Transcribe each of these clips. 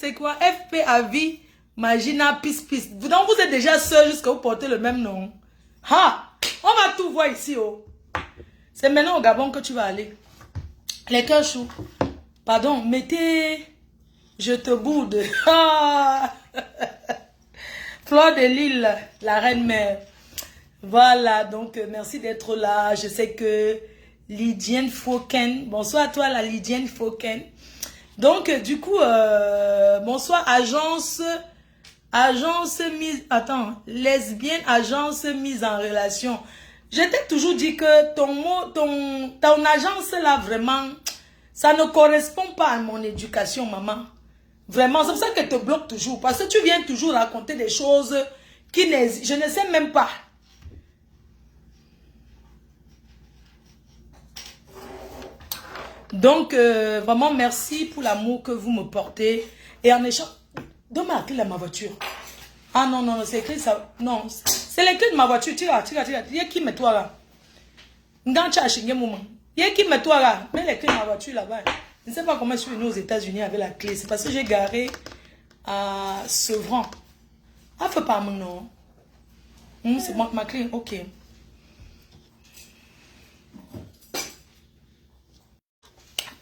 c'est quoi? FP à vie, Magina, Pis. Donc vous êtes déjà seul jusqu'à vous porter le même nom. Ha! On va tout voir ici, oh. C'est maintenant au Gabon que tu vas aller. Les cœurs choux. Pardon, mettez... Je te boude. Ah! Fleur de Lille, la reine-mère. Voilà, donc merci d'être là. Je sais que Lydienne Fauken. Bonsoir à toi, la Lydienne Fauken. Donc, du coup, bonsoir, agence mise... Attends, lesbienne, agence mise en relation. Je t'ai toujours dit que ton agence là, vraiment, ça ne correspond pas à mon éducation, maman. Vraiment, c'est pour ça qu'elle te bloque toujours. Parce que tu viens toujours raconter des choses qui je ne sais même pas. Donc, vraiment, merci pour l'amour que vous me portez. Et en échange, donne ma clé à ma voiture. Ah non, non, c'est écrit ça. Non, c'est les clés de ma voiture. Tira. Il y a qui met toi là? Il y a qui met toi là? Mets les clés de ma voiture là-bas. Je ne sais pas comment je suis venu aux États-Unis avec la clé. C'est parce que j'ai garé à Sevran. Ah, fais pas mon nom. C'est ma clé. Ok.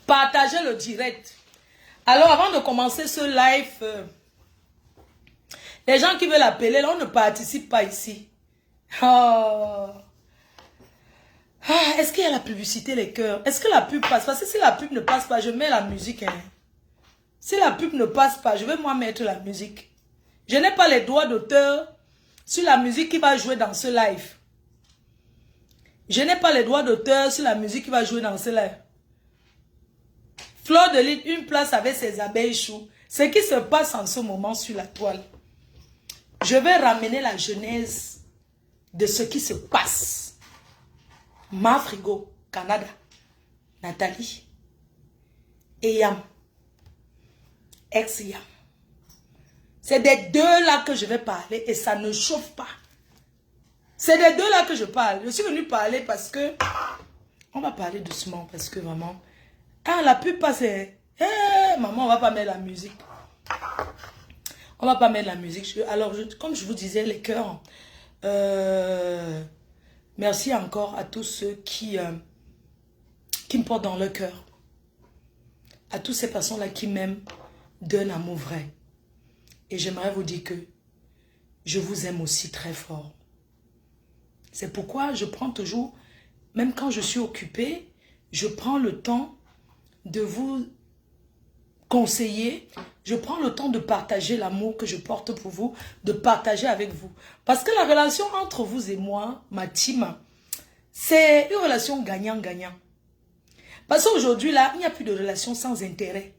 Partagez le direct. Alors, avant de commencer ce live, les gens qui veulent appeler, là, on ne participe pas ici. Oh. Est-ce qu'il y a la publicité, les cœurs? Est-ce que la pub passe? Parce que si la pub ne passe pas, je mets la musique. Hein. Si la pub ne passe pas, je vais moi mettre la musique. Je n'ai pas les droits d'auteur sur la musique qui va jouer dans ce live. Je n'ai pas les droits d'auteur sur la musique qui va jouer dans ce live. Fleur de Lille, une place avec ses abeilles choux. Ce qui se passe en ce moment sur la toile. Je vais ramener la genèse de ce qui se passe. Ma Frigo, Canada, Nathalie, et Yam, ex-Yam. C'est des deux là que je vais parler et ça ne chauffe pas. C'est des deux là que je parle. Je suis venue parler parce que... On va parler doucement parce que vraiment... Ah, la pub passe. Maman, on va pas mettre la musique. On va pas mettre la musique. Alors, comme je vous disais, les cœurs... merci encore à tous ceux qui me portent dans le cœur. À toutes ces personnes-là qui m'aiment d'un amour vrai. Et j'aimerais vous dire que je vous aime aussi très fort. C'est pourquoi je prends toujours, même quand je suis occupée, je prends le temps de vous conseiller. Je prends le temps de partager l'amour que je porte pour vous, de partager avec vous. Parce que la relation entre vous et moi, ma team, c'est une relation gagnant-gagnant. Parce qu'aujourd'hui, là, il n'y a plus de relation sans intérêt.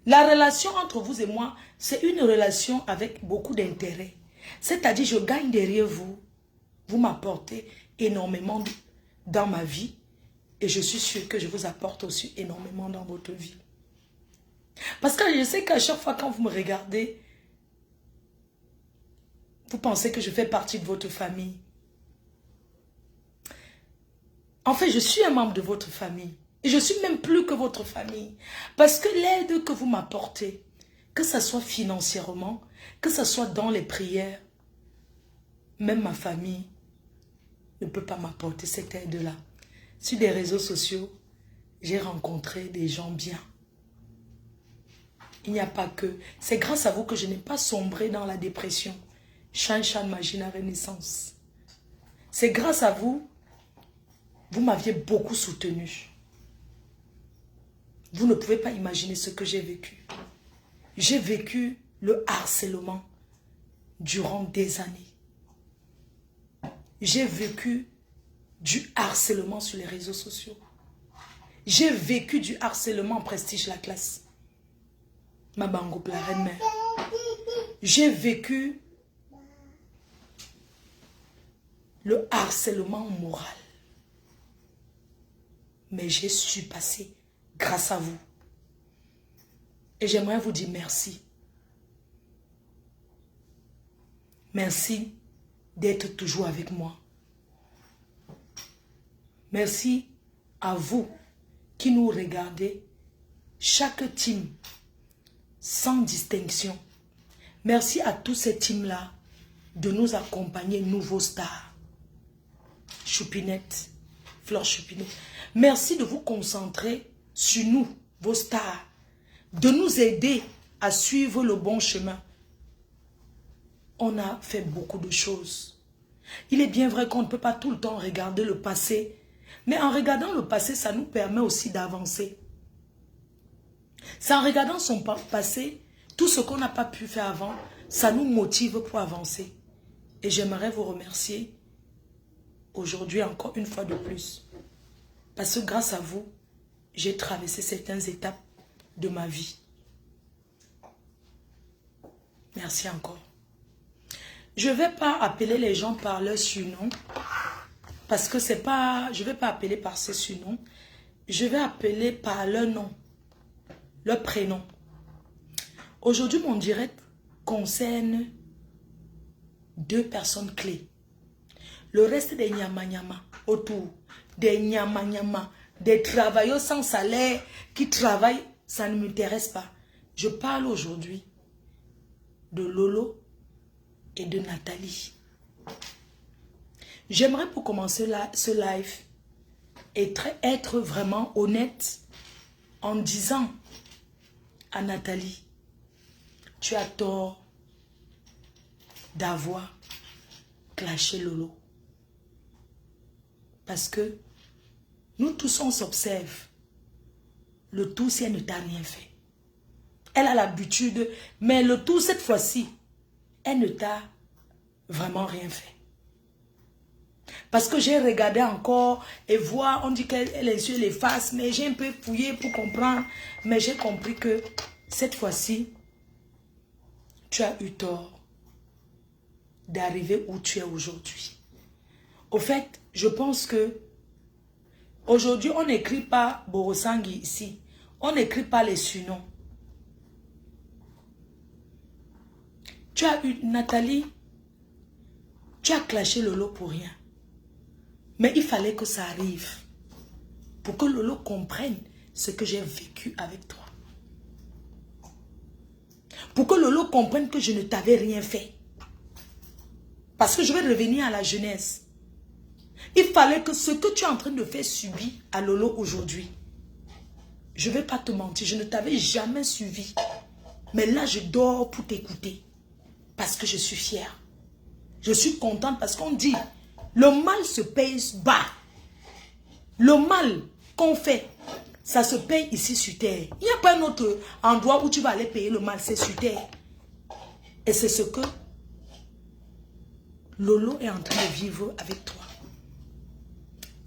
La relation entre vous et moi, c'est une relation avec beaucoup d'intérêt. C'est-à-dire, je gagne derrière vous. Vous m'apportez énormément dans ma vie. Et je suis sûre que je vous apporte aussi énormément dans votre vie. Parce que je sais qu'à chaque fois quand vous me regardez, vous pensez que je fais partie de votre famille. En fait, je suis un membre de votre famille. Et je suis même plus que votre famille. Parce que l'aide que vous m'apportez, que ce soit financièrement, que ce soit dans les prières, même ma famille ne peut pas m'apporter cette aide-là. Sur des réseaux sociaux, j'ai rencontré des gens bien. Il n'y a pas que... C'est grâce à vous que je n'ai pas sombré dans la dépression. Chan Magina Renaissance. C'est grâce à vous, vous m'aviez beaucoup soutenu. Vous ne pouvez pas imaginer ce que j'ai vécu. J'ai vécu le harcèlement durant des années. J'ai vécu du harcèlement sur les réseaux sociaux. J'ai vécu du harcèlement en prestige la classe. Ma bango, la reine-mère. J'ai vécu le harcèlement moral. Mais j'ai su passer grâce à vous. Et j'aimerais vous dire merci. Merci d'être toujours avec moi. Merci à vous qui nous regardez. Chaque team, sans distinction. Merci à tous ces teams-là de nous accompagner, nouveaux stars. Choupinette, Fleur Choupinette. Merci de vous concentrer sur nous, vos stars. De nous aider à suivre le bon chemin. On a fait beaucoup de choses. Il est bien vrai qu'on ne peut pas tout le temps regarder le passé. Mais en regardant le passé, ça nous permet aussi d'avancer. C'est en regardant son passé, tout ce qu'on n'a pas pu faire avant, ça nous motive pour avancer. Et j'aimerais vous remercier aujourd'hui encore une fois de plus. Parce que grâce à vous, j'ai traversé certaines étapes de ma vie. Merci encore. Je ne vais pas appeler les gens par leur surnom. Parce que c'est pas... Je ne vais pas appeler par ces surnoms. Je vais appeler par leur nom. Leur prénom. Aujourd'hui, mon direct concerne 2 personnes clés. Le reste des nyama-nyama autour. Des nyama-nyama. Des travailleurs sans salaire qui travaillent, ça ne m'intéresse pas. Je parle aujourd'hui de Lolo et de Nathalie. J'aimerais pour commencer ce live être vraiment honnête en disant à Nathalie, tu as tort d'avoir clashé Lolo. Parce que nous tous on s'observe. Le tout si elle ne t'a rien fait. Elle a l'habitude, mais le tout cette fois-ci, elle ne t'a vraiment rien fait. Parce que j'ai regardé encore et voir, on dit qu'elle insulte les faces, mais j'ai un peu fouillé pour comprendre. Mais j'ai compris que cette fois-ci, tu as eu tort d'arriver où tu es aujourd'hui. Au fait, je pense que aujourd'hui, on n'écrit pas Borosangi ici. On n'écrit pas les surnoms. Tu as eu Nathalie, tu as clashé Lolo pour rien. Mais il fallait que ça arrive pour que Lolo comprenne ce que j'ai vécu avec toi. Pour que Lolo comprenne que je ne t'avais rien fait. Parce que je vais revenir à la jeunesse. Il fallait que ce que tu es en train de faire subir à Lolo aujourd'hui. Je ne vais pas te mentir, je ne t'avais jamais suivi. Mais là, je dors pour t'écouter. Parce que je suis fière. Je suis contente parce qu'on dit, le mal se paye bas. Le mal qu'on fait, ça se paye ici sur terre. Il n'y a pas un autre endroit où tu vas aller payer le mal, c'est sur terre. Et c'est ce que Lolo est en train de vivre avec toi.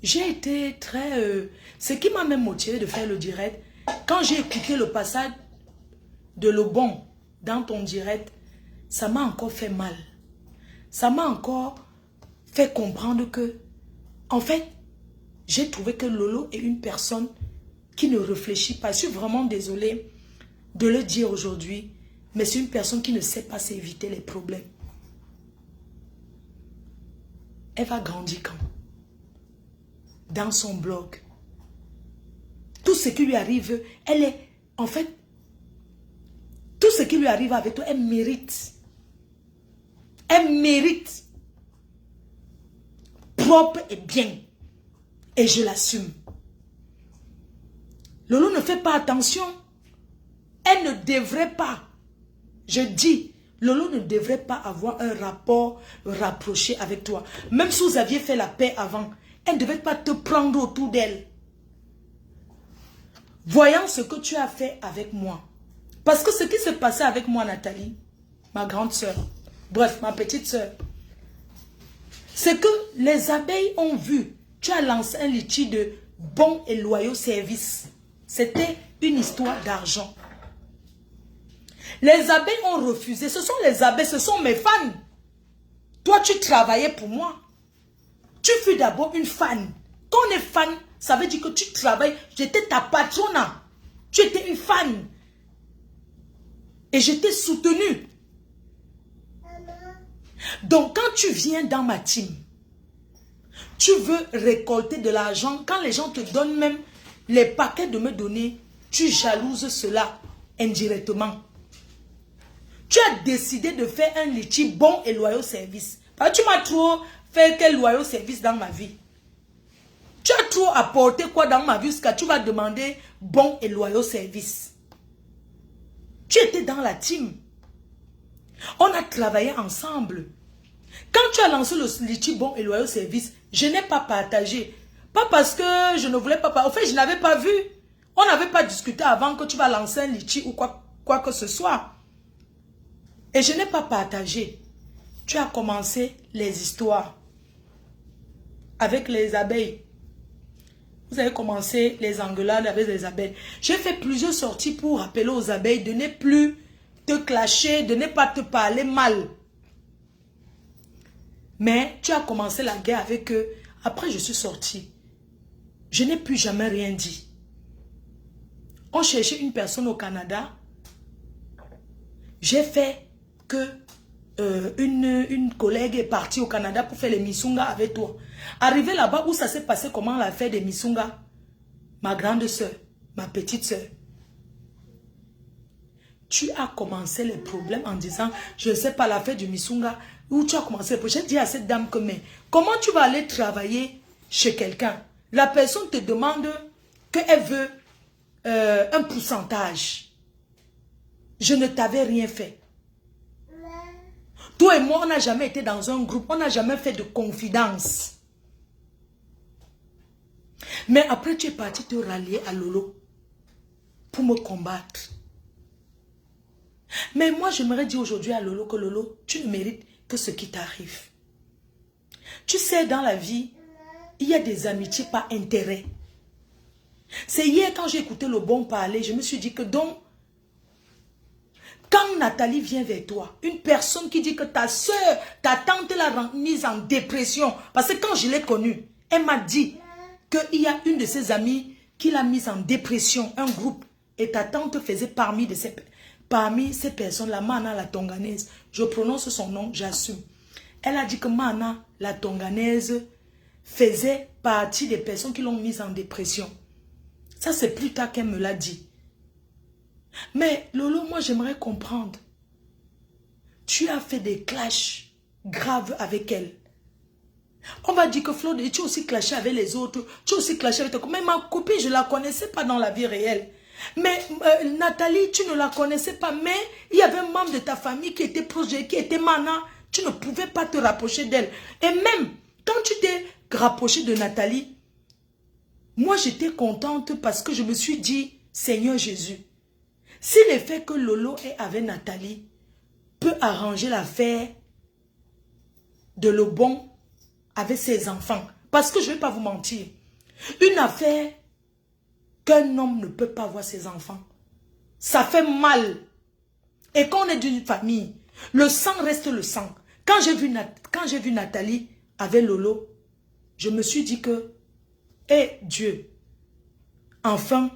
J'ai été très... ce qui m'a même motivé de faire le direct, quand j'ai écouté le passage de Le Bon dans ton direct, ça m'a encore fait mal. Ça m'a encore fait comprendre que, en fait, j'ai trouvé que Lolo est une personne qui ne réfléchit pas. Je suis vraiment désolée de le dire aujourd'hui, mais c'est une personne qui ne sait pas s'éviter les problèmes. Elle va grandir quand? Dans son blog. Tout ce qui lui arrive, elle est, en fait, tout ce qui lui arrive avec toi, elle mérite. Elle mérite. Propre et bien. Et je l'assume. Lolo ne fait pas attention. Elle ne devrait pas. Je dis, Lolo ne devrait pas avoir un rapport rapproché avec toi. Même si vous aviez fait la paix avant, elle ne devait pas te prendre autour d'elle. Voyant ce que tu as fait avec moi. Parce que ce qui s'est passé avec moi, Nathalie, ma grande soeur, bref, ma petite soeur, c'est que les abeilles ont vu, tu as lancé un litchi de bons et loyaux services. C'était une histoire d'argent. Les abeilles ont refusé. Ce sont les abeilles, ce sont mes fans. Toi, tu travaillais pour moi. Tu fus d'abord une fan. Quand on est fan, ça veut dire que tu travailles. J'étais ta patronne. Tu étais une fan. Et je t'ai soutenue. Donc, quand tu viens dans ma team, tu veux récolter de l'argent. Quand les gens te donnent même les paquets de me donner, tu jalouses cela indirectement. Tu as décidé de faire un litchi bon et loyal service. Parce que tu m'as trop fait quel loyal service dans ma vie. Tu as trop apporté quoi dans ma vie jusqu'à tu vas demander bon et loyal service. Tu étais dans la team. On a travaillé ensemble. Quand tu as lancé le litchi bon et loyal service, je n'ai pas partagé. Pas parce que je ne voulais pas. En fait, je n'avais pas vu. On n'avait pas discuté avant que tu vas lancer un litchi ou quoi que ce soit. Et je n'ai pas partagé. Tu as commencé les histoires avec les abeilles. Vous avez commencé les engueulades avec les abeilles. J'ai fait plusieurs sorties pour rappeler aux abeilles de ne plus te clasher, de ne pas te parler mal. Mais tu as commencé la guerre avec eux. Après, je suis sortie. Je n'ai plus jamais rien dit. On cherchait une personne au Canada. J'ai fait que une collègue est partie au Canada pour faire les Missunga avec toi. Arrivé là-bas, où ça s'est passé, comment l'affaire des Missunga? Ma grande soeur, ma petite soeur. Tu as commencé les problèmes en disant, je ne sais pas l'affaire du Missunga, où tu as commencé les problèmes. J'ai dit à cette dame que, mais comment tu vas aller travailler chez quelqu'un? La personne te demande qu'elle veut un pourcentage. Je ne t'avais rien fait. Toi et moi, on n'a jamais été dans un groupe. On n'a jamais fait de confidence. Mais après, tu es parti te rallier à Lolo pour me combattre. Mais moi, j'aimerais dire aujourd'hui à Lolo que Lolo, tu ne mérites que ce qui t'arrive. Tu sais, dans la vie, il y a des amitiés par intérêt. C'est hier, quand j'ai écouté le bon parler, je me suis dit que donc, quand Nathalie vient vers toi, une personne qui dit que ta soeur, ta tante l'a mise en dépression, parce que quand je l'ai connue, elle m'a dit qu'il y a une de ses amies qui l'a mise en dépression, un groupe, et ta tante faisait parmi ces personnes, la Mana, la Tonganaise, je prononce son nom, j'assume. Elle a dit que Mana, la Tonganaise, faisait partie des personnes qui l'ont mise en dépression. Ça, c'est plus tard qu'elle me l'a dit. Mais Lolo, moi j'aimerais comprendre. Tu as fait des clashs graves avec elle. On va dire que Flo, tu as aussi clashé avec les autres. Tu as aussi clashé avec ta copine. Mais ma copine, je ne la connaissais pas dans la vie réelle. Mais Nathalie, tu ne la connaissais pas. Mais il y avait un membre de ta famille qui était proche, qui était Mana. Tu ne pouvais pas te rapprocher d'elle. Et même quand tu t'es rapproché de Nathalie, moi j'étais contente parce que je me suis dit, Seigneur Jésus, si le fait que Lolo est avec Nathalie peut arranger l'affaire de Lobon avec ses enfants, parce que je ne vais pas vous mentir, une affaire qu'un homme ne peut pas voir ses enfants, ça fait mal. Et quand on est d'une famille, le sang reste le sang. Quand j'ai vu Nathalie avec Lolo, je me suis dit que, Dieu, enfin,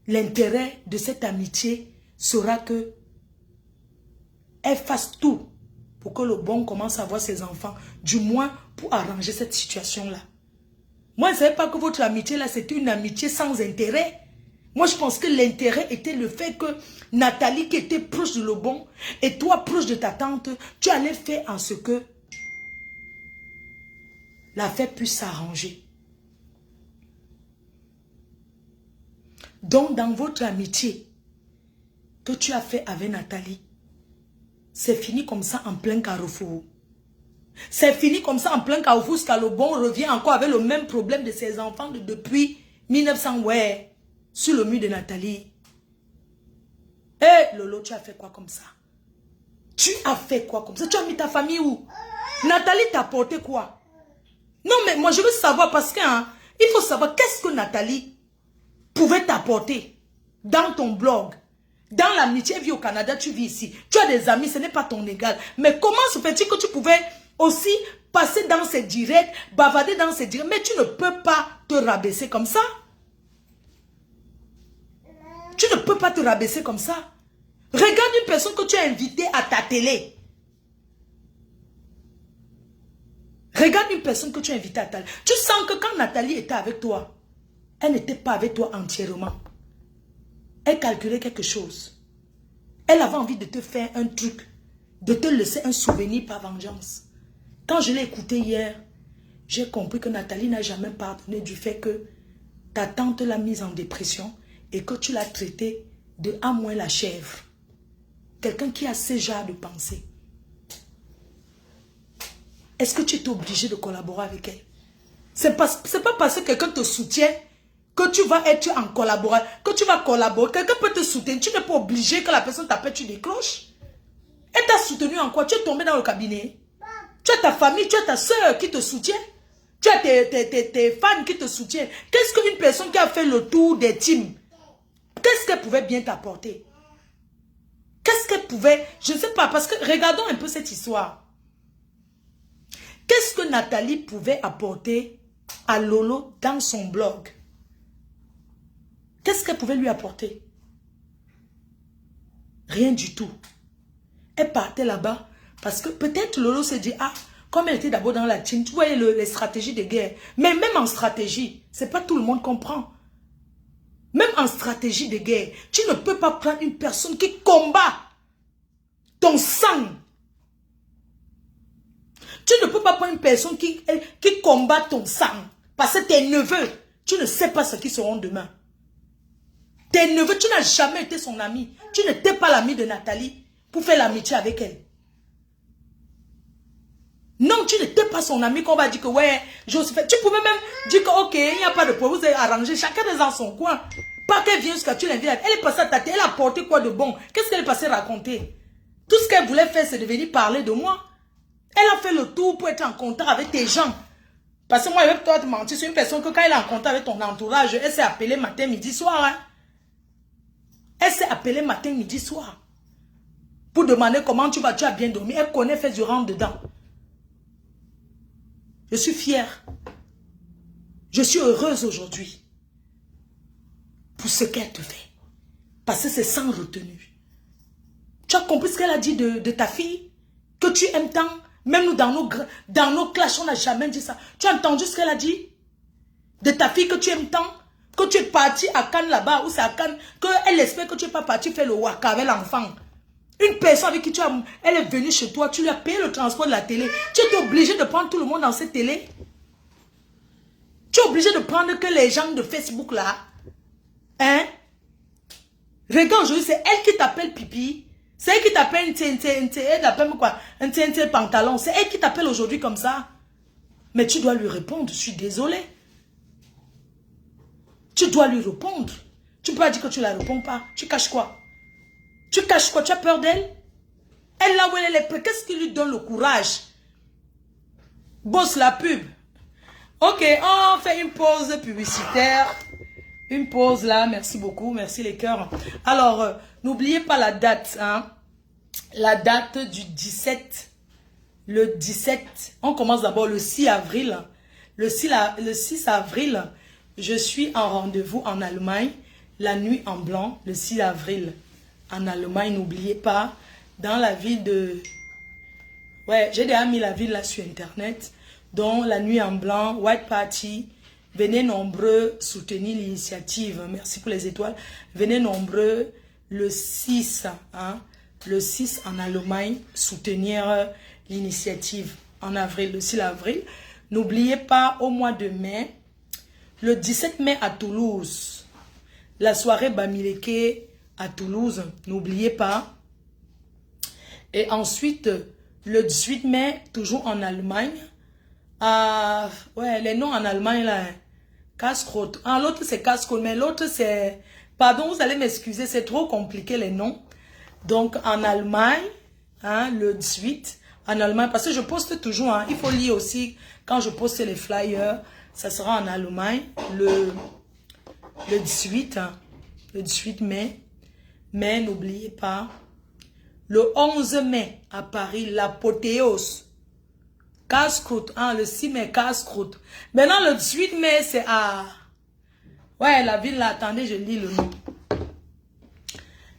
l'intérêt de cette amitié sera que elle fasse tout pour que le bon commence à voir ses enfants, du moins pour arranger cette situation-là. Moi, je ne savais pas que votre amitié là, c'était une amitié sans intérêt. Moi, je pense que l'intérêt était le fait que Nathalie, qui était proche de Lobon, et toi, proche de ta tante, tu allais faire en ce que l'affaire puisse s'arranger. Donc, dans votre amitié que tu as fait avec Nathalie, c'est fini comme ça en plein carrefour. C'est fini comme ça en plein carrefour, jusqu'à Lobon revient encore avec le même problème de ses enfants depuis 1900, ouais. Sur le mur de Nathalie. Lolo, tu as fait quoi comme ça? Tu as fait quoi comme ça? Tu as mis ta famille où? Nathalie t'a apporté quoi? Non, mais moi je veux savoir parce que il faut savoir qu'est-ce que Nathalie pouvait t'apporter dans ton blog. Dans l'amitié, elle vit au Canada, tu vis ici. Tu as des amis, ce n'est pas ton égal. Mais comment se fait-il que tu pouvais aussi passer dans ces directs, bavarder dans ces directs, mais tu ne peux pas te rabaisser comme ça? Tu ne peux pas te rabaisser comme ça. Regarde une personne que tu as invitée à ta télé. Regarde une personne que tu as invitée à ta télé. Tu sens que quand Nathalie était avec toi, elle n'était pas avec toi entièrement. Elle calculait quelque chose. Elle avait envie de te faire un truc, de te laisser un souvenir par vengeance. Quand je l'ai écouté hier, j'ai compris que Nathalie n'a jamais pardonné du fait que ta tante l'a mise en dépression et que tu l'as traitée de à moins la chèvre. Quelqu'un qui a ce genre de pensée. Est-ce que tu es obligé de collaborer avec elle? C'est pas parce que quelqu'un te soutient que tu vas être en collaboration, que tu vas collaborer. Quelqu'un peut te soutenir. Tu n'es pas obligé que la personne t'appelle, tu décroches. Elle t'a soutenu en quoi? Tu es tombé dans le cabinet. Tu as ta famille, tu as ta soeur qui te soutient. Tu as tes fans qui te soutiennent. Qu'est-ce qu'une personne qui a fait le tour des teams, qu'est-ce qu'elle pouvait bien t'apporter? Qu'est-ce qu'elle pouvait... Je ne sais pas, parce que regardons un peu cette histoire. Qu'est-ce que Nathalie pouvait apporter à Lolo dans son blog? Qu'est-ce qu'elle pouvait lui apporter? Rien du tout. Elle partait là-bas parce que peut-être Lolo se dit, ah, comme elle était d'abord dans la team, tu voyais les stratégies de guerre. Mais même en stratégie, c'est pas tout le monde comprend. Même en stratégie de guerre, tu ne peux pas prendre une personne qui combat ton sang. Tu ne peux pas prendre une personne qui combat ton sang. Parce que tes neveux, tu ne sais pas ce qu'ils seront demain. Tes neveux, tu n'as jamais été son ami. Tu n'étais pas l'ami de Nathalie pour faire l'amitié avec elle. Non, tu n'étais pas son ami qu'on va dire que ouais, Joséphine. Tu pouvais même dire que ok, il n'y a pas de problème, vous avez arrangé, chacun est dans son coin. Pas qu'elle vienne jusqu'à tu l'invites. Elle est passée à ta tête, elle a apporté quoi de bon? Qu'est-ce qu'elle est passée raconter? Tout ce qu'elle voulait faire, c'est de venir parler de moi. Elle a fait le tour pour être en contact avec tes gens. Parce que moi, je vais pas te mentir, c'est une personne que quand elle est en contact avec ton entourage, elle s'est appelée matin, midi, soir. Hein? Elle s'est appelée matin, midi, soir. Pour demander comment tu vas, tu as bien dormi. Elle connaît, fait du rentre dedans. Je suis fière. Je suis heureuse aujourd'hui. Pour ce qu'elle te fait. Parce que c'est sans retenue. Tu as compris ce qu'elle a dit de ta fille? Que tu aimes tant? Même nous, dans nos clashs, on n'a jamais dit ça. Tu as entendu ce qu'elle a dit? De ta fille que tu aimes tant? Que tu es parti à Cannes là-bas, ou c'est à Cannes, qu'elle espère que tu n'es pas parti faire le waka avec l'enfant. Une personne avec qui elle est venue chez toi, tu lui as payé le transport de la télé. Tu étais obligé de prendre tout le monde dans cette télé. Tu es obligé de prendre que les gens de Facebook là. Hein? Regarde aujourd'hui, c'est elle qui t'appelle pipi. C'est elle qui t'appelle elle t'appelle quoi? Un pantalon. C'est elle qui t'appelle aujourd'hui comme ça. Mais tu dois lui répondre, je suis désolée. Tu dois lui répondre. Tu peux pas dire que tu ne la réponds pas. Tu caches quoi? Tu caches quoi? Tu as peur d'elle? Elle là où elle est, qu'est-ce qui lui donne le courage? Bosse la pub. Ok, on fait une pause publicitaire. Une pause là, merci beaucoup, merci les cœurs. Alors, n'oubliez pas la date, hein. La date du 17. Le 17, on commence d'abord le 6 avril. Le 6 avril, je suis en rendez-vous en Allemagne. La nuit en blanc, le 6 avril. En Allemagne, n'oubliez pas, dans la ville de... Ouais, j'ai déjà mis la ville là sur Internet. Donc, la nuit en blanc, White Party. Venez nombreux soutenir l'initiative. Merci pour les étoiles. Venez nombreux le 6, hein, le 6 en Allemagne, soutenir l'initiative en avril, le 6 avril. N'oubliez pas, au mois de mai, le 17 mai à Toulouse, la soirée Bamileke à Toulouse, n'oubliez pas. Et ensuite, le 18 mai, toujours en Allemagne. Ouais, les noms en Allemagne, là, hein. Casse-croûte. Ah, l'autre, c'est casse-croûte, mais l'autre, c'est... Pardon, vous allez m'excuser, c'est trop compliqué, les noms. Donc, en Allemagne, hein, le 18, en Allemagne, parce que je poste toujours, hein, il faut lire aussi, quand je poste les flyers, ça sera en Allemagne, le 18, hein, le 18 mai. Mais n'oubliez pas, le 11 mai, à Paris, l'apothéose. Casse-croûte, hein, le 6 mai, casse-croûte. Maintenant, le 18 mai, c'est à... Ouais, la ville là, attendez, je lis le nom.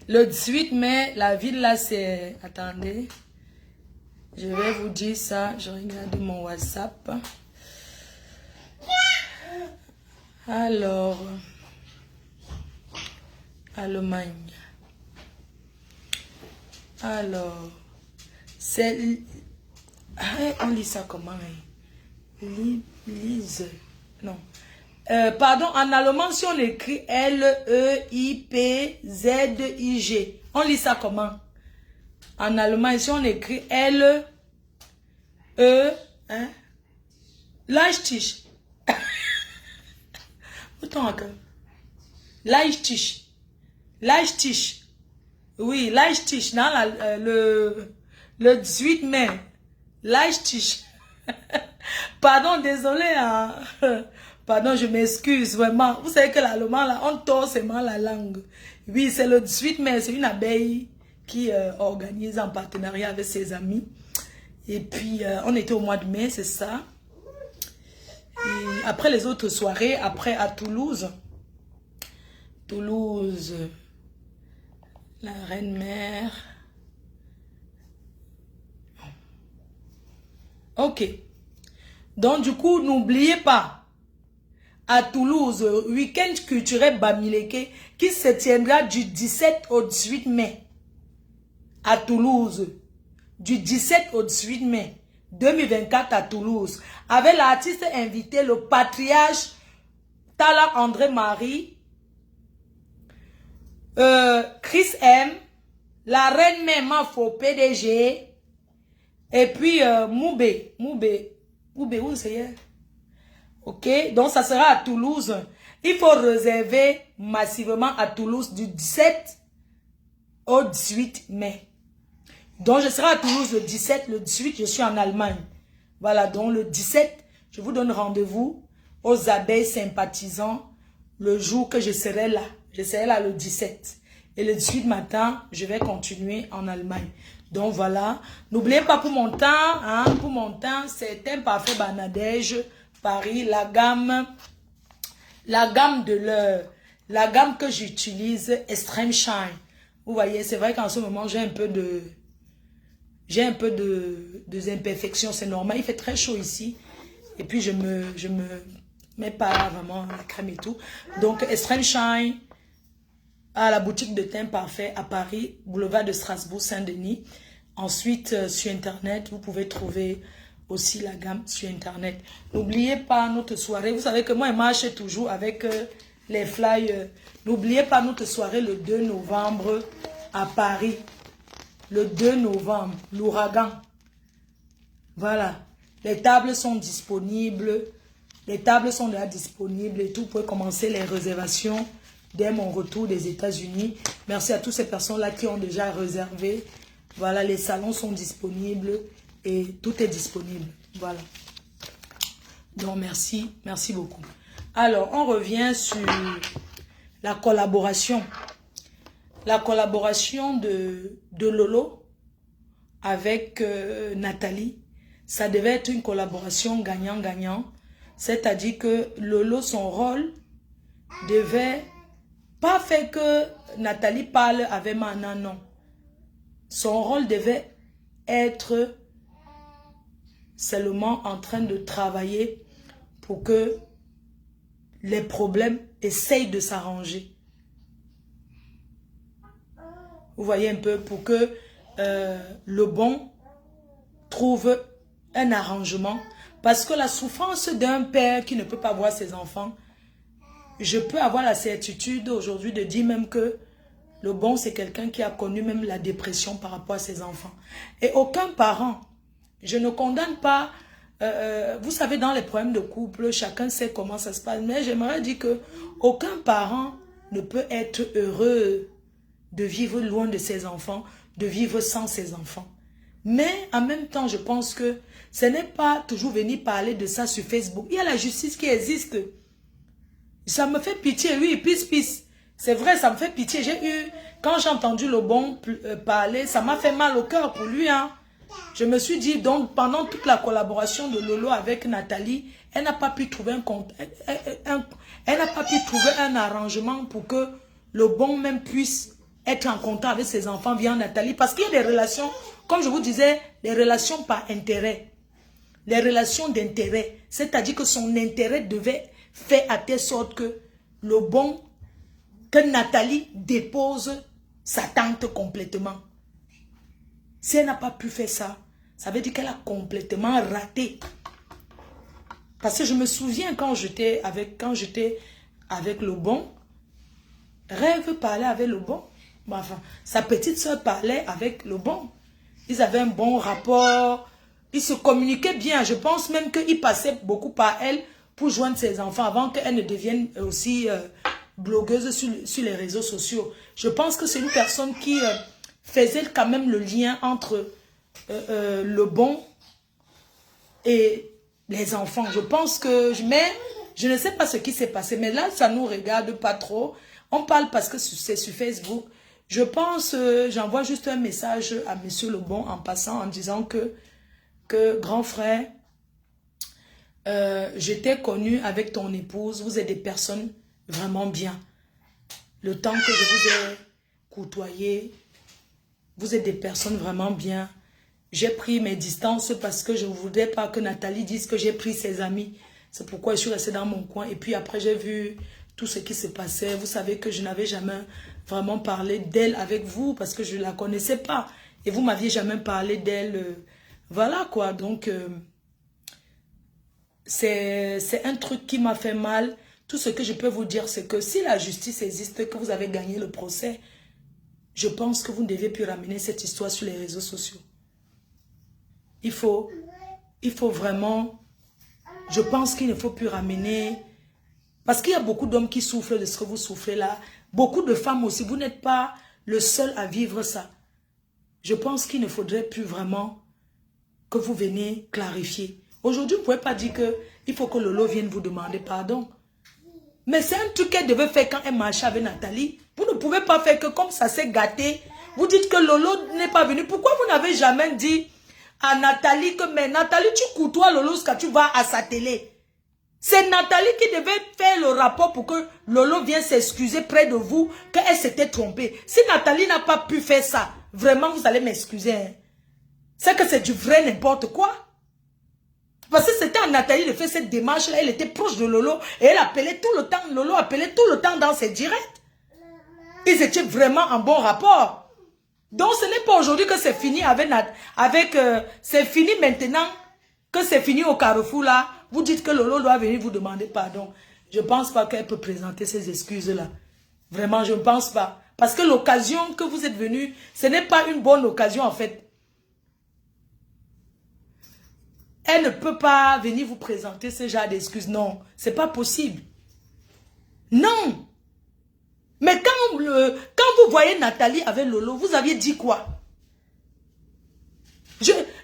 Le 18 mai, la ville là, c'est... Attendez. Je vais vous dire ça. Je regarde mon WhatsApp. Alors... Allemagne. Alors, c'est... On lit ça comment? Lise. Non. Pardon, en allemand, si on écrit L-E-I-P-Z-I-G, on lit ça comment? En allemand, si on écrit L-E... Hein? Leipzig. Autant encore. Leipzig. Leipzig. Oui, Leipzig. Dans le 18 mai. Leipzig. Pardon, désolé. Hein? Pardon, je m'excuse vraiment. Vous savez que l'allemand, là, on torse seulement la langue. Oui, c'est le 18 mai. C'est une abeille qui organise en partenariat avec ses amis. Et puis, on était au mois de mai, c'est ça. Et après les autres soirées, après à Toulouse. Toulouse, la Reine-Mère. Ok. Donc, du coup, n'oubliez pas, à Toulouse, week-end culturel Bamileke, qui se tiendra du 17 au 18 mai. À Toulouse. Du 17 au 18 mai 2024 à Toulouse. Avec l'artiste invité, le patriarche Tala André-Marie, Chris M, la reine Mema Faux PDG, et puis Moubé, où c'est? Ok, donc ça sera à Toulouse. Il faut réserver massivement à Toulouse du 17 au 18 mai. Donc, je serai à Toulouse le 17, le 18, je suis en Allemagne. Voilà, donc le 17, je vous donne rendez-vous aux abeilles sympathisants le jour que je serai là. Je serai là le 17. Et le 18 matin, je vais continuer en Allemagne. Donc, voilà. N'oubliez pas pour mon temps, c'est un parfait Banadège, Paris, la gamme que j'utilise, Extreme Shine. Vous voyez, c'est vrai qu'en ce moment, j'ai un peu de imperfections, c'est normal. Il fait très chaud ici. Et puis, je me mets pas vraiment la crème et tout. Donc, Extreme Shine à la boutique de teint parfait à Paris, boulevard de Strasbourg, Saint-Denis. Ensuite, sur Internet, vous pouvez trouver aussi la gamme sur Internet. N'oubliez pas notre soirée. Vous savez que moi, je marche toujours avec les flyers. N'oubliez pas notre soirée le 2 novembre à Paris. Le 2 novembre, l'ouragan. Voilà. Les tables sont disponibles. Les tables sont déjà disponibles et tout. Vous pouvez commencer les réservations dès mon retour des États-Unis. Merci à toutes ces personnes-là qui ont déjà réservé. Voilà, les salons sont disponibles et tout est disponible. Voilà. Donc, merci. Merci beaucoup. Alors, on revient sur la collaboration. La collaboration de Lolo avec Nathalie, ça devait être une collaboration gagnant-gagnant. C'est-à-dire que Lolo, son rôle devait pas faire que Nathalie parle avec Mana, non. Son rôle devait être seulement en train de travailler pour que les problèmes essayent de s'arranger. Vous voyez un peu, pour que le bon trouve un arrangement. Parce que la souffrance d'un père qui ne peut pas voir ses enfants, je peux avoir la certitude aujourd'hui de dire même que le bon, c'est quelqu'un qui a connu même la dépression par rapport à ses enfants. Et aucun parent, je ne condamne pas, vous savez, dans les problèmes de couple, chacun sait comment ça se passe. Mais j'aimerais dire que aucun parent ne peut être heureux de vivre loin de ses enfants, de vivre sans ses enfants. Mais en même temps, je pense que ce n'est pas toujours venir parler de ça sur Facebook. Il y a la justice qui existe. Ça me fait pitié, oui, peace. C'est vrai, ça me fait pitié. J'ai eu, quand j'ai entendu le bon parler, ça m'a fait mal au cœur pour lui. Hein. Je me suis dit, donc, pendant toute la collaboration de Lolo avec Nathalie, elle n'a pas pu trouver elle n'a pas pu trouver un arrangement pour que le bon même puisse être en contact avec ses enfants via Nathalie. Parce qu'il y a des relations, comme je vous disais, des relations par intérêt. Les relations d'intérêt. C'est-à-dire que son intérêt devait faire à telle sorte que le bon, que Nathalie dépose sa tante complètement. Si elle n'a pas pu faire ça, ça veut dire qu'elle a complètement raté. Parce que je me souviens quand j'étais avec le bon, Rêve parlait avec le bon. Enfin, sa petite soeur parlait avec le bon. Ils avaient un bon rapport. Ils se communiquaient bien. Je pense même qu'il passait beaucoup par elle pour joindre ses enfants avant qu'elle ne devienne aussi blogueuse sur les réseaux sociaux. Je pense que c'est une personne qui faisait quand même le lien entre le bon et les enfants. Je pense que... Mais je ne sais pas ce qui s'est passé. Mais là, ça ne nous regarde pas trop. On parle parce que c'est sur Facebook. Je pense, j'envoie juste un message à Monsieur Lebon en passant en disant que grand frère, j'étais connu avec ton épouse. Vous êtes des personnes vraiment bien. Le temps que je vous ai côtoyé, vous êtes des personnes vraiment bien. J'ai pris mes distances parce que je ne voudrais pas que Nathalie dise que j'ai pris ses amis. C'est pourquoi je suis restée dans mon coin. Et puis après, j'ai vu tout ce qui se passait. Vous savez que je n'avais jamais vraiment parlé d'elle avec vous parce que je ne la connaissais pas. Et vous m'aviez jamais parlé d'elle. Voilà quoi. Donc, c'est un truc qui m'a fait mal. Tout ce que je peux vous dire, c'est que si la justice existe, que vous avez gagné le procès, je pense que vous ne devez plus ramener cette histoire sur les réseaux sociaux. Il faut vraiment... Je pense qu'il ne faut plus ramener... Parce qu'il y a beaucoup d'hommes qui souffrent de ce que vous souffrez là. Beaucoup de femmes aussi. Vous n'êtes pas le seul à vivre ça. Je pense qu'il ne faudrait plus vraiment que vous veniez clarifier. Aujourd'hui, vous ne pouvez pas dire qu'il faut que Lolo vienne vous demander pardon. Mais c'est un truc qu'elle devait faire quand elle marchait avec Nathalie. Vous ne pouvez pas faire que comme ça s'est gâté. Vous dites que Lolo n'est pas venu. Pourquoi vous n'avez jamais dit à Nathalie que mais Nathalie, tu côtoies Lolo quand tu vas à sa télé? C'est Nathalie qui devait faire le rapport pour que Lolo vienne s'excuser près de vous qu'elle s'était trompée. Si Nathalie n'a pas pu faire ça, vraiment vous allez m'excuser. Hein. C'est que c'est du vrai n'importe quoi. Parce que c'était à Nathalie de faire cette démarche-là. Elle était proche de Lolo et elle appelait tout le temps. Lolo appelait tout le temps dans ses directs. Ils étaient vraiment en bon rapport. Donc ce n'est pas aujourd'hui que c'est fini c'est fini maintenant que c'est fini au Carrefour là. Vous dites que Lolo doit venir vous demander pardon. Je ne pense pas qu'elle peut présenter ces excuses-là. Vraiment, je ne pense pas. Parce que l'occasion que vous êtes venu, ce n'est pas une bonne occasion en fait. Elle ne peut pas venir vous présenter ce genre d'excuses. Non, ce n'est pas possible. Non. Mais quand vous voyez Nathalie avec Lolo, vous aviez dit quoi?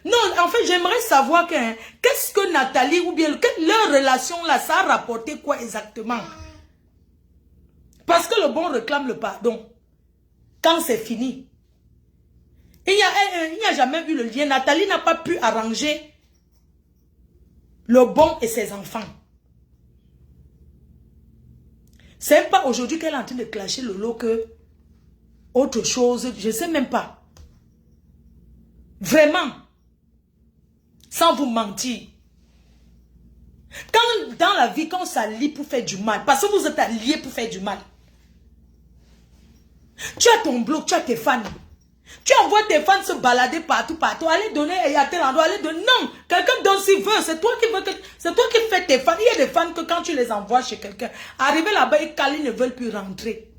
Non, en fait, j'aimerais savoir qu'est-ce que Nathalie ou bien leur relation là, ça a rapporté quoi exactement? Parce que le bon réclame le pardon. Quand c'est fini. Il n'y a jamais eu le lien. Nathalie n'a pas pu arranger le bon et ses enfants. C'est pas aujourd'hui qu'elle est en train de clasher Lolo que autre chose, je ne sais même pas. Vraiment. Sans vous mentir. Quand dans la vie, quand on s'allie pour faire du mal, parce que vous êtes alliés pour faire du mal. Tu as ton blog, tu as tes fans. Tu envoies tes fans se balader partout. Allez donner à tel endroit, allez donner. Non, quelqu'un donne s'il veut. C'est toi qui veux que. C'est toi qui fais tes fans. Il y a des fans que quand tu les envoies chez quelqu'un, arriver là-bas, ils ne veulent plus rentrer.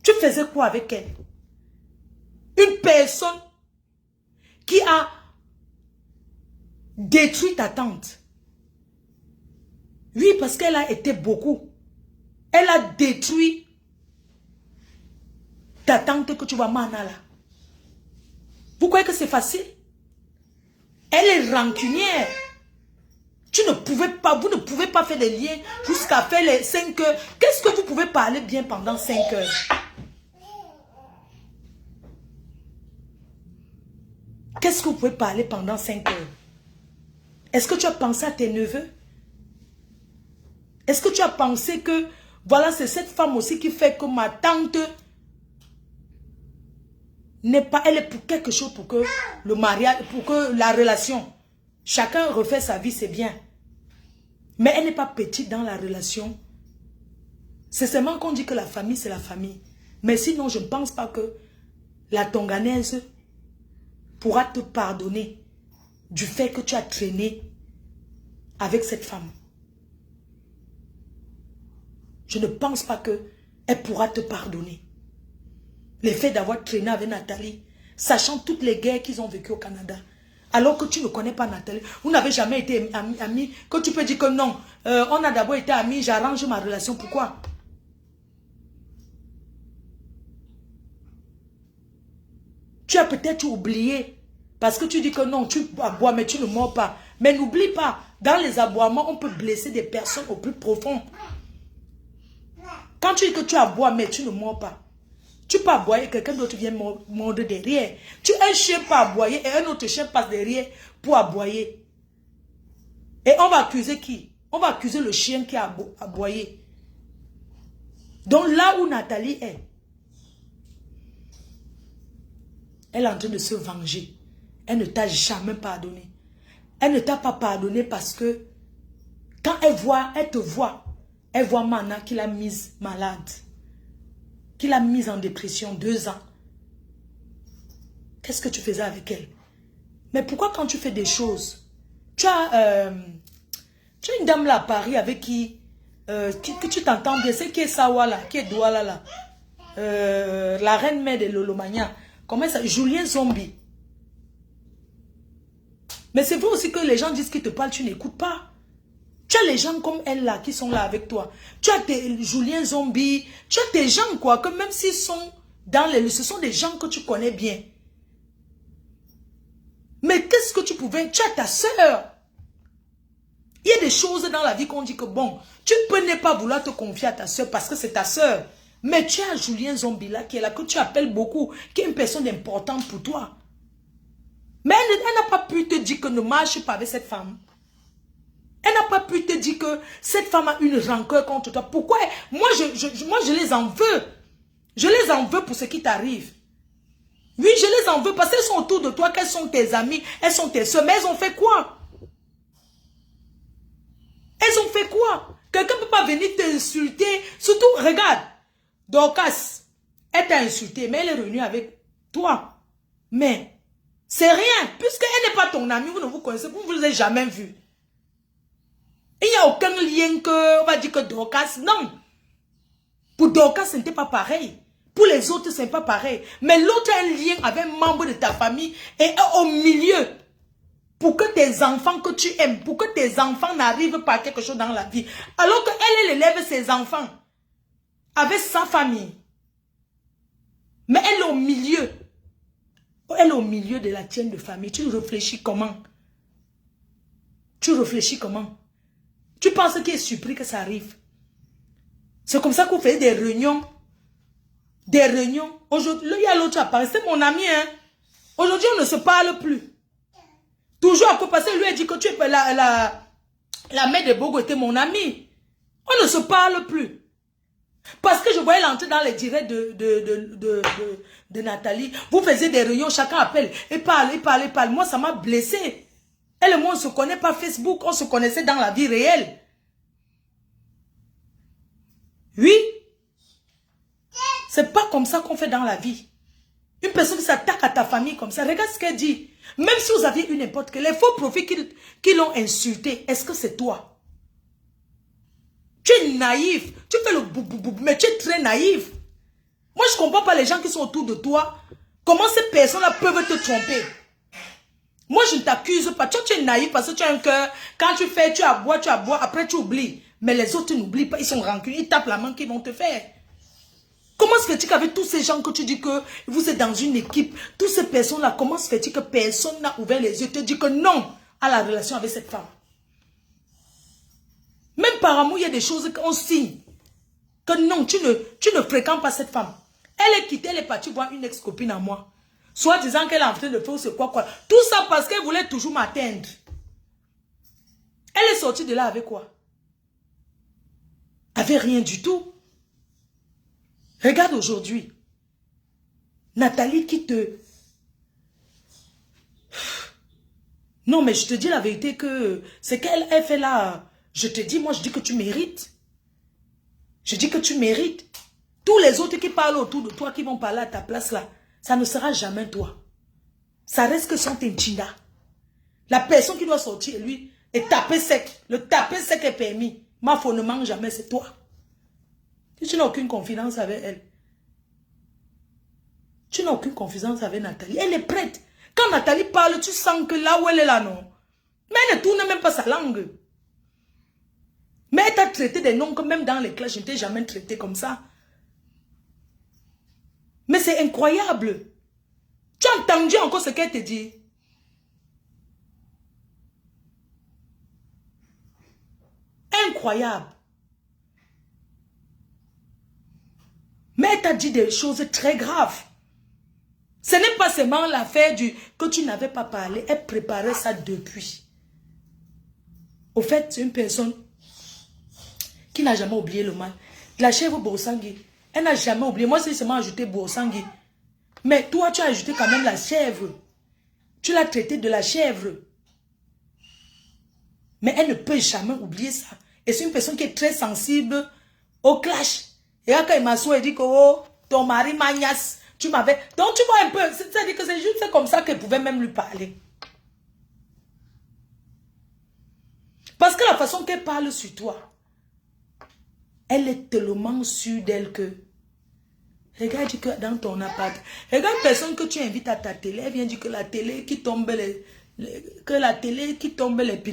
Tu faisais quoi avec elle? Une personne qui a détruit ta tante. Oui, parce qu'elle a été beaucoup. Elle a détruit ta tante que tu vois maintenant là. Vous croyez que c'est facile? Elle est rancunière. Vous ne pouvez pas faire des liens jusqu'à faire les 5 heures. Qu'est-ce que vous pouvez parler bien pendant 5 heures? Qu'est-ce que vous pouvez parler pendant 5 heures? Est-ce que tu as pensé à tes neveux? Est-ce que tu as pensé que, voilà, c'est cette femme aussi qui fait que ma tante n'est pas, elle est pour quelque chose, pour que le mariage, pour que la relation, chacun refait sa vie, c'est bien. Mais elle n'est pas petite dans la relation. C'est seulement qu'on dit que la famille, c'est la famille. Mais sinon, je ne pense pas que la tonganaise pourra te pardonner du fait que tu as traîné avec cette femme. Je ne pense pas qu'elle pourra te pardonner. Le fait d'avoir traîné avec Nathalie, sachant toutes les guerres qu'ils ont vécues au Canada, alors que tu ne connais pas Nathalie, vous n'avez jamais été amis, que tu peux dire que non, on a d'abord été amis, j'arrange ma relation, pourquoi? Tu as peut-être oublié, parce que tu dis que non, tu aboies, mais tu ne mords pas. Mais n'oublie pas, dans les aboiements, on peut blesser des personnes au plus profond. Quand tu dis que tu aboies, mais tu ne mords pas, tu peux aboyer, quelqu'un d'autre vient mordre derrière. Un chien peut aboyer et un autre chien passe derrière pour aboyer. Et on va accuser qui? On va accuser le chien qui a aboyé. Donc là où Nathalie est, elle est en train de se venger. Elle ne t'a jamais pardonné. Elle ne t'a pas pardonné parce que quand elle te voit, elle voit Mana qui l'a mise malade. Qui l'a mise en dépression 2 ans. Qu'est-ce que tu faisais avec elle? Mais pourquoi quand tu fais des choses, tu as une dame là à Paris avec que tu t'entends bien, c'est qui est Sawa là, qui est Douala là, la reine mère de Lolomania, comment ça, Julien Zombie. Mais c'est vrai aussi que les gens disent qu'ils te parlent, tu n'écoutes pas. Tu as les gens comme elle là, qui sont là avec toi. Tu as tes Julien Zombie, tu as tes gens quoi, que même s'ils sont dans les... Ce sont des gens que tu connais bien. Mais qu'est-ce que tu pouvais... Tu as ta soeur. Il y a des choses dans la vie qu'on dit que bon, tu peux ne pas vouloir te confier à ta soeur parce que c'est ta soeur. Mais tu as Julien Zombie là, qui est là, que tu appelles beaucoup, qui est une personne importante pour toi. Mais elle n'a pas pu te dire que ne marche pas avec cette femme. Elle n'a pas pu te dire que cette femme a une rancœur contre toi. Pourquoi? Moi, je les en veux. Je les en veux pour ce qui t'arrive. Oui, je les en veux parce qu'elles sont autour de toi, qu'elles sont tes amies, elles sont tes soeurs. Mais elles ont fait quoi? Elles ont fait quoi? Quelqu'un ne peut pas venir t'insulter. Surtout, regarde, Dorcas, elle t'a insulté, mais elle est revenue avec toi. Mais, c'est rien. Puisqu'elle n'est pas ton amie, vous ne vous connaissez, vous ne vous avez jamais vu. Il n'y a aucun lien que, on va dire que Dorcas, non. Pour Dorcas, ce n'était pas pareil. Pour les autres, ce n'est pas pareil. Mais l'autre a un lien avec un membre de ta famille et est au milieu. Pour que tes enfants que tu aimes, pour que tes enfants n'arrivent pas à quelque chose dans la vie. Alors qu'elle, elle élève ses enfants avec sa famille. Mais elle est au milieu. Elle est au milieu de la tienne de famille. Tu réfléchis comment? Tu réfléchis comment? Tu penses qu'il est surpris que ça arrive? C'est comme ça qu'on fait des réunions. Des réunions. Aujourd'hui, il y a l'autre à Paris. C'est mon ami, hein. Aujourd'hui, on ne se parle plus. Toujours à cause parce que lui a dit que tu es la mère de Bogo était mon ami. On ne se parle plus. Parce que je voyais l'entrée dans les directs de Nathalie. Vous faisiez des réunions, chacun appelle. Et parle, et parle, et parle. Moi, ça m'a blessé. Elle et moi, on ne se connaît pas Facebook. On se connaissait dans la vie réelle. Oui. C'est pas comme ça qu'on fait dans la vie. Une personne qui s'attaque à ta famille comme ça, regarde ce qu'elle dit. Même si vous aviez eu n'importe quel, les faux profils qui l'ont insulté, est-ce que c'est toi? Tu es naïf. Tu fais le boubou, mais tu es très naïf. Moi, je ne comprends pas les gens qui sont autour de toi. Comment ces personnes-là peuvent te tromper? Moi, je ne t'accuse pas. Toi, tu es naïf parce que tu as un cœur. Quand tu fais, tu aboies, après tu oublies. Mais les autres n'oublient pas. Ils sont rancuniers. Ils tapent la main qu'ils vont te faire. Comment se fait-il qu'avec tous ces gens que tu dis que vous êtes dans une équipe, toutes ces personnes-là, comment se fait-il que personne n'a ouvert les yeux et te dit que non à la relation avec cette femme? Même par amour, il y a des choses qu'on signe. Que non, tu ne fréquentes pas cette femme. Elle est quittée, elle est partie voir une ex-copine à moi. Soit disant qu'elle est en train de faire ce quoi. Tout ça parce qu'elle voulait toujours m'atteindre. Elle est sortie de là avec quoi? Avec rien du tout. Regarde aujourd'hui. Nathalie qui te... Non, mais je te dis la vérité que c'est qu'elle fait là. Je te dis, moi je dis que tu mérites. Je dis que tu mérites. Tous les autres qui parlent autour de toi, qui vont parler à ta place là, ça ne sera jamais toi. Ça reste que son tintinda. La personne qui doit sortir, lui, est tapé sec. Le taper sec est permis. Ma faux ne mange jamais, c'est toi. Tu n'as aucune confiance avec elle. Tu n'as aucune confiance avec Nathalie. Elle est prête. Quand Nathalie parle, tu sens que là où elle est là, non. Mais elle ne tourne même pas sa langue. Mais elle t'a traité des noms que même dans les classes, je ne t'ai jamais traité comme ça. Mais c'est incroyable. Tu as entendu encore ce qu'elle te dit? Incroyable. Mais elle t'a dit des choses très graves. Ce n'est pas seulement l'affaire que tu n'avais pas parlé. Elle préparait ça depuis. Au fait, c'est une personne qui n'a jamais oublié le mal. La chèvre Bosangui, elle n'a jamais oublié. Moi, c'est seulement ajouté Bosangui. Mais toi, tu as ajouté quand même la chèvre. Tu l'as traité de la chèvre. Mais elle ne peut jamais oublier ça. Et c'est une personne qui est très sensible au clash. Et là, quand il m'assoit, il dit que oh, ton mari magnasse, tu m'avais... Donc, tu vois un peu, c'est-à-dire que c'est juste comme ça qu'elle pouvait même lui parler. Parce que la façon qu'elle parle sur toi, elle est tellement sûre d'elle que... Regarde, dit que dans ton appart, regarde personne que tu invites à ta télé, elle vient dire que la télé qui tombe les